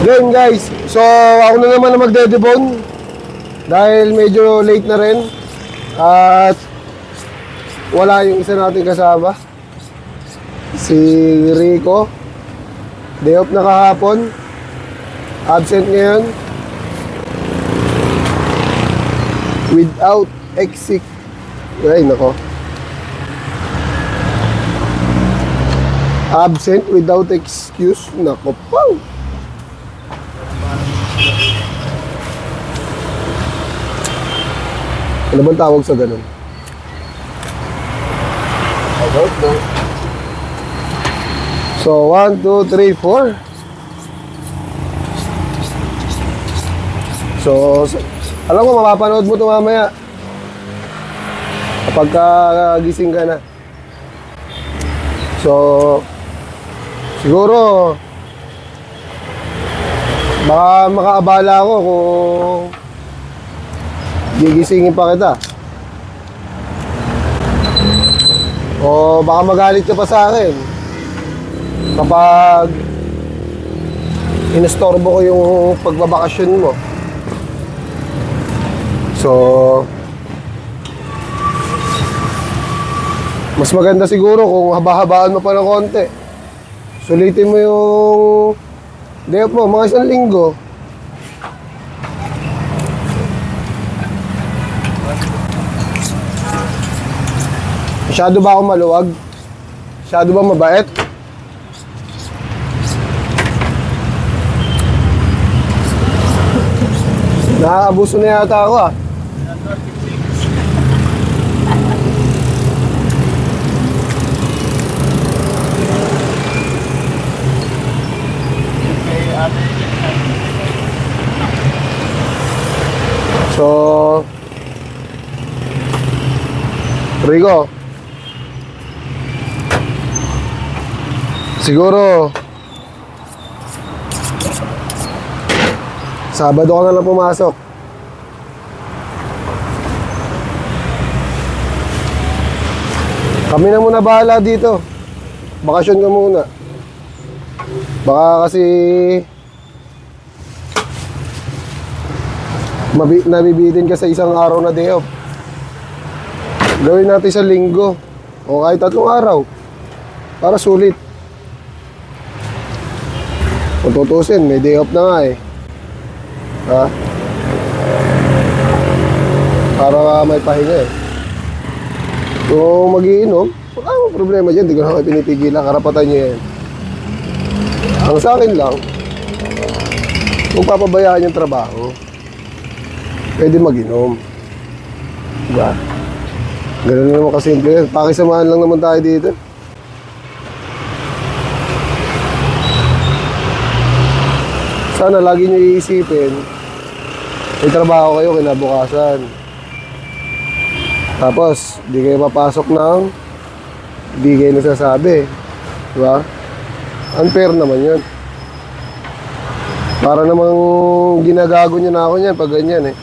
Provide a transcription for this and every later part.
Then guys, so ako na naman na magdedebone dahil medyo late na rin. At wala yung isa nating kasama, si Rico. Day off na kahapon, absent ngayon. Without exit. Ay nako, absent without excuse. Nako po. Ano bang tawag sa ganun? I don't know. So, 1, 2, 3, 4. So, alam mo, mapapanood mo ito mamaya kapag gising ka na. So, siguro baka makaabala ako kung gigisingin pa kita, o baka magalit ka pa sa akin kapag inestorbo ko yung pagbabakasyon mo. So, mas maganda siguro kung haba-habaan mo pa ng konti. Sulitin mo yung day off mo, mga 1 linggo. Masyado ba ako maluwag? Masyado ba mabait? Nakaabuso na yata ako ah. So, Rico, siguro Sabado ka na lang pumasok. Kami na muna bahala dito. Bakasyon ka muna. Baka kasi nabibitin ka sa isang araw na day off. Gawin natin sa linggo o kahit 3 araw para sulit. Kung tutusin, may day off na nga eh. Ha? Para may pahinga eh. Kung magiinom, wala akong problema dyan. Di ko na kayo pinipigilan. Karapatan nyo yan. Ang sa akin lang, kung papabayaan yung trabaho, pwede mag-inom. Diba? Ganun naman kasimple yan. Pakisamahan lang naman tayo dito. Sana lagi nyo iisipin, may trabaho kayo kinabukasan. Tapos, di kayo papasok ng di kayo nasasabi. Diba? Unfair naman yun. Para namang ginagago nyo na ako niyan pag ganyan eh.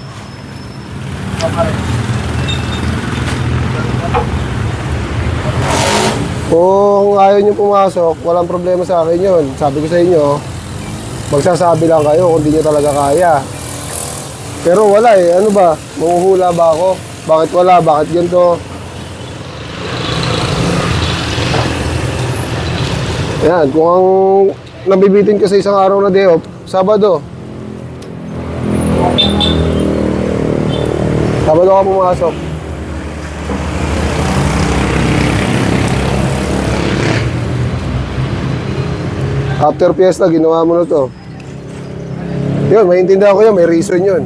Kung ayaw nyo pumasok, walang problema sa akin yun. Sabi ko sa inyo, magsasabi lang kayo kung di nyo talaga kaya. Pero wala eh, ano ba? Mahuhula ba ako? Bakit wala? Bakit ganito? Yan, kung ang nabibitin ka sa isang araw na day off, Sabado. Sabado ka pumasok. After fiesta, ginawa mo na to. Yun, maintindihan ko yun, may reason yun.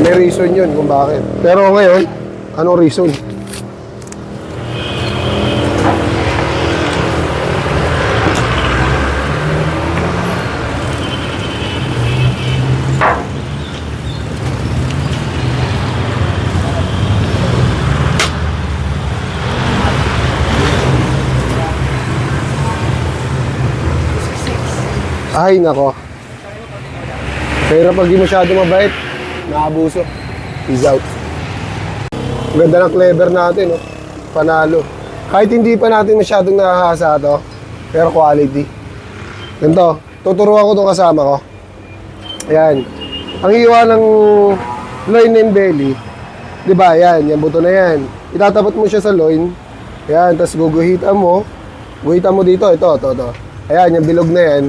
May reason yun kung bakit. Pero ngayon, anong reason? Ay, nako. Pero pag di masyado mabait, naabuso. Peace out. Ganda ng clever natin, no? Panalo. Kahit hindi pa natin masyadong nakahasa to, pero quality. Ganito, tuturuan ko itong kasama ko. Ayan. Ang hiwa ng loin and belly, di ba? Ayan, yung buto na yan. Itatapat mo siya sa loin. Ayan, tapos guguhitan mo. Guhitan mo dito, ito. Ayan, yung bilog na yan.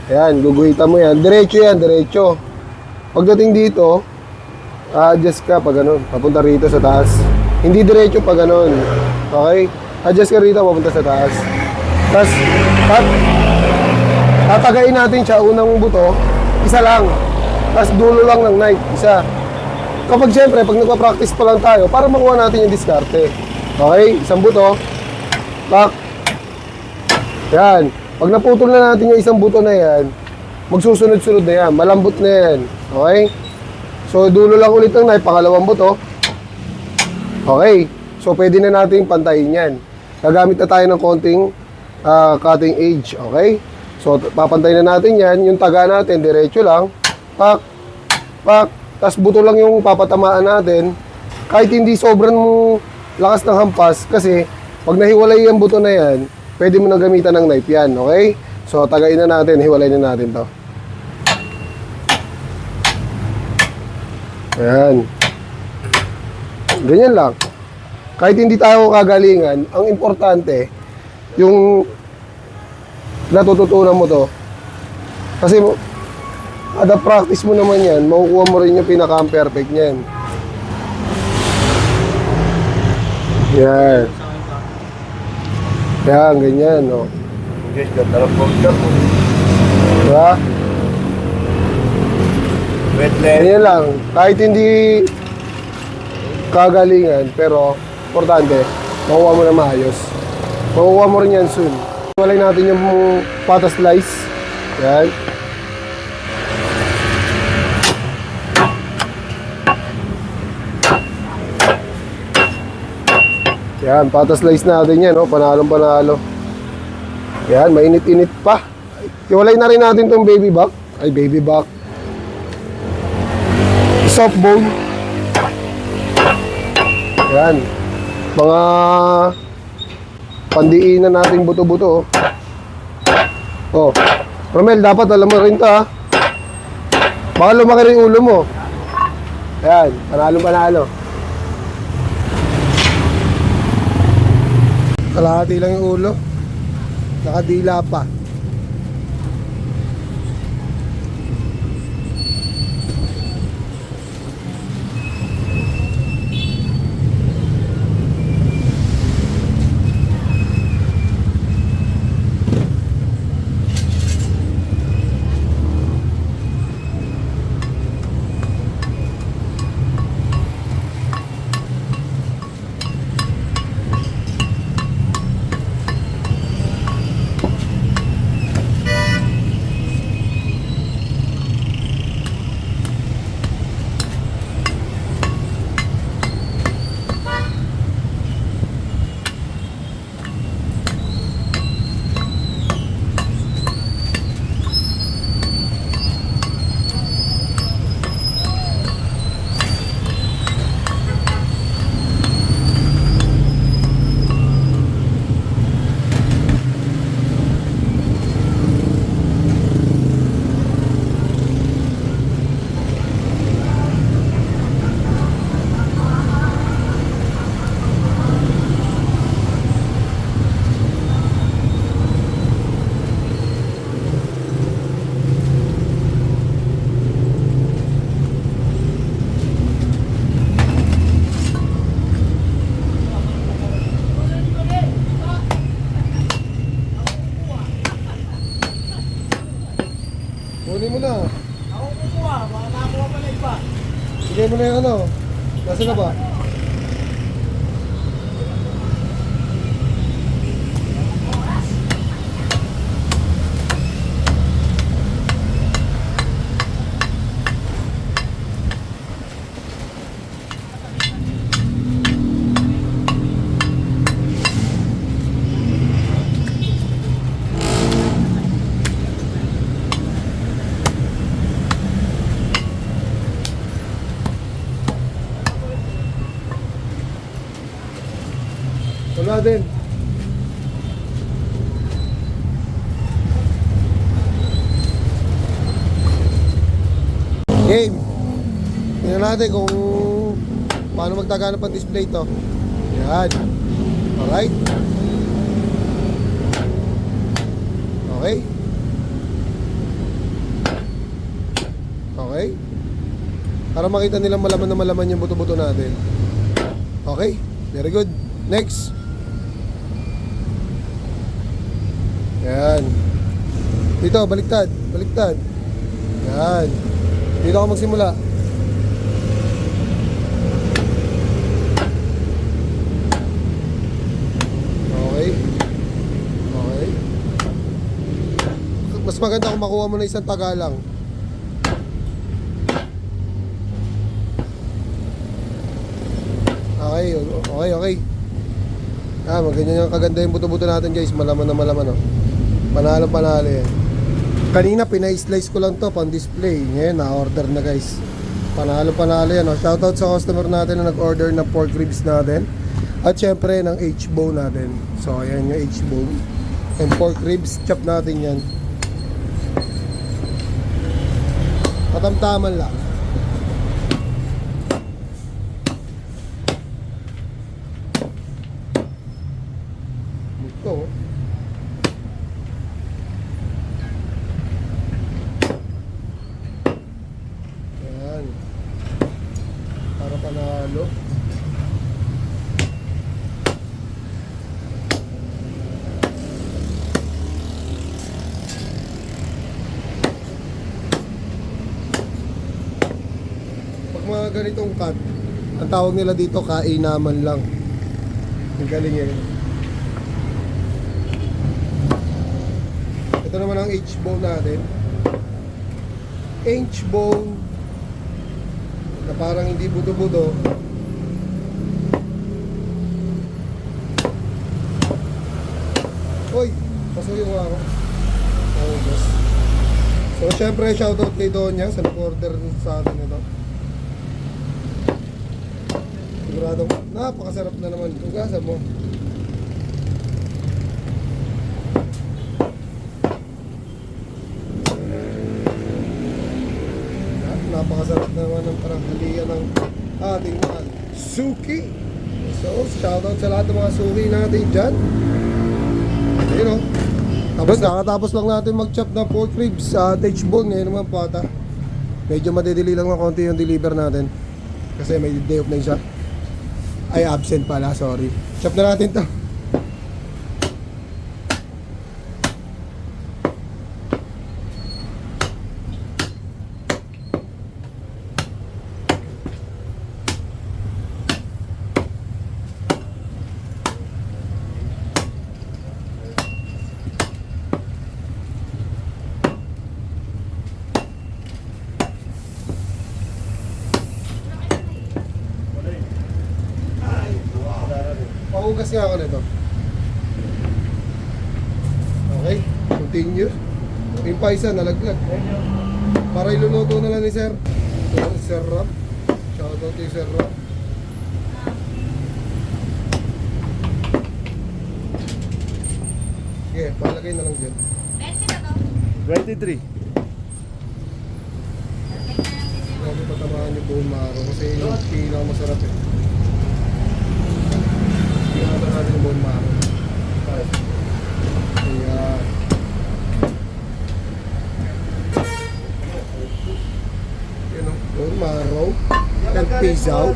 Ayan, guguhitan mo yan. Diretso yan, diretso. Pagdating dito, adjust ka pag ganun, papunta rito sa taas. Hindi diretso pag ganun. Okay? Adjust ka rito, papunta sa taas. Tapos, tatagain natin siya, unang buto, isa lang. Tapos dulo lang ng knife, isa. Kapag siyempre, pag nagpa-practice pa lang tayo, para makuha natin yung diskarte. Okay? Isang buto. Pak. Yan. Pag naputol na natin yung isang buto na yan, magsusunod-sunod na yan. Malambot na yan. Okay? So, dulo lang ulit ng knife, pangalawang buto. Okay. So, pwede na natin pantayin yan. Gagamit na tayo ng konting cutting edge. Okay? So, papantayin na natin yan. Yung taga natin, diretso lang. Pak. Pak. Tapos buto lang yung papatamaan natin. Kahit hindi sobrang lakas ng hampas. Kasi, pag nahiwalay yung buto na yan, pwede mo nang gamitan ng knife yan. Okay? So, tagain na natin. Hiwalay na natin to. Ayan. Ganyan lang. Kahit hindi tayo kagalingan, ang importante, yung natututunan mo to. Kasi, ada practice mo naman yan, makukuha mo rin yung pinaka-perfect niyan. Yan. Yan, ganyan, no. Guys, ganda lang po. Diba? Wet leg. Ganyan lang. Kahit hindi kagalingan, pero importante, makuha mo na maayos. Makukuha mo rin yan soon. Walay natin yung pata slice. Yan. Yan, pata slice natin yan, no? Panalong panalo. Yan, mainit-init pa. Iwalay na rin natin tong baby back. Ay, baby back. Soft bone. Yan. Mga pandiinan nating buto-buto. Oh. Romel, dapat alam mo rin to, ha. Baka lumaki rin ulo mo. Yan, panalo-panalo. Kalahati lang yung ulo. Nakadila pa. Kunin mo na. Ako kukuha, baka nakakuha pa na iba. Bigay mo na yung ano. Nasa na ba? Wala din. Game. Tingnan natin kung paano magtagana pa display to. Yan. Alright. Okay. Okay. Para makita nilang malaman na malaman yung buto-buto natin. Okay. Very good. Next. Yan. Dito, baliktad. Baliktad. Yan. Dito ako magsimula. Okay. Okay. Mas maganda kung makuha mo na isang taga lang. Okay, okay, okay. Magganyan yung kaganda yung buto-buto natin guys. Malaman na malaman, oh. Panalo yan. Kanina pina-slice ko lang to pang display. Ngayon na-order na guys. Panalo yan, oh. Shoutout sa customer natin na nag-order ng pork ribs natin. At syempre ng H-bone natin. So ayan yung H-bone. And pork ribs, chop natin yan. Patamtaman lang. Ito, oh. Ayan. Para panalo. Pag mga ganitong cut, ang tawag nila dito kainaman lang. Ang galing eh. Ito naman ang H-bone natin. H-bone na parang hindi buto-buto. Uy, pasuyo nga ako. Oh, boss. So syempre shoutout kay Donya sa nag-order sa atin ito. Siguradong napakasarap na naman. Tugasan mo. Napakasarap naman ng paranghalian ng ating mahal suki. So, shoutout sa lahat ng mga suki natin dyan. Ayun, oh. Tapos nakatapos lang natin mag-chop ng pork ribs sa H-bone. Ngayon naman pata. Medyo madidili lang ng konti yung deliver natin. Kasi may day off na isa. Ay, absent pala, sorry. Chop na natin to. Pahugas nga ako nito. Okay, continue. Yung pa isa nalaglag. Para iluluto na lang ni Sir. Ito si Sir Rob. Shoutout kay Sir Rob. Sige, palagay na lang dyan. 23. Grabe patamaan yung buong maro kasi yung pinakamasarap eh. Tingnan natin yung bone marrow. Ayan. Yun o, bone marrow. Nagpisaw.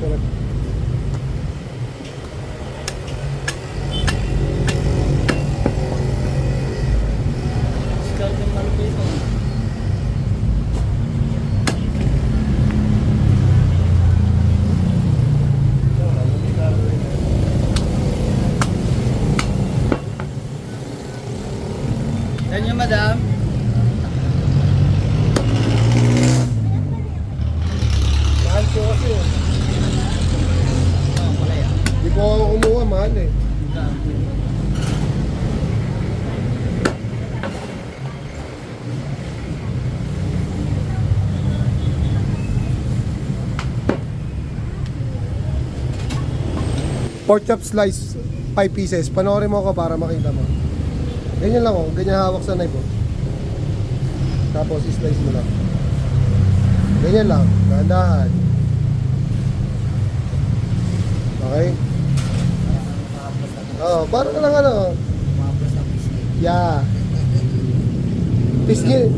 Sarap. Scout yung malupit ito. Yan yung madam. Mahal ko kasi eh. Oo, pala yan. Di ko ako kumuha, mahal eh. Pork chop slice, 5 pieces. Panoorin mo ako para makita mo. Ganyan lang oh, ganyan hawak sa knife oh. Tapos i-slice mo lang. Ganyan lang, dahan-dahan. Okay? Oo, parang lang ano. Yeah. Pisngi.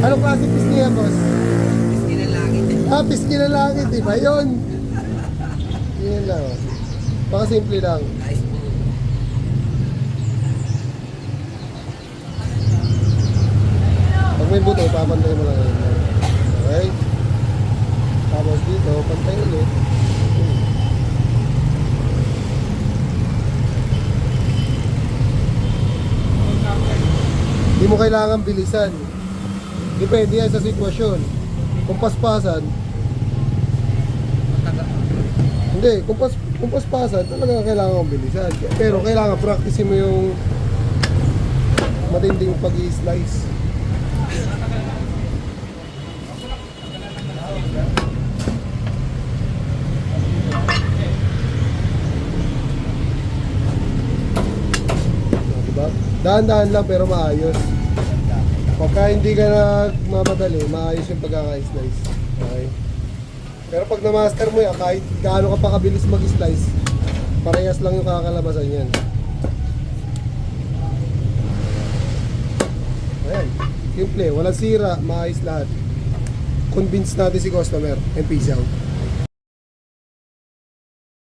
Anong klase pisngi yan, boss? Pisngi ng langit. Pisngi ng langit, di ba? Yun. Ganyan lang oh. Baka simple lang. Nice po. Pag may buto, papantay mo lang yun. Okay? Tapos dito, pantay ulit. Hindi mo kailangan bilisan. Depende yan sa sitwasyon. Kung paspasan, hindi, kung paspasan, talaga kailangan mong bilisan. Pero kailangan practice mo yung matinding pag-i-slice. Diba? Dahan-dahan lang pero maayos. Pagka hindi ka nagmamadali, maayos yung pagkaka-slice. Okay? Pero pag na-master mo yan, kahit gaano ka pa kabilis mag-slice, parehas lang yung kakalabasan yan. Ayan. Simple, walang sira, maayos lahat. Convince natin si customer and peace out.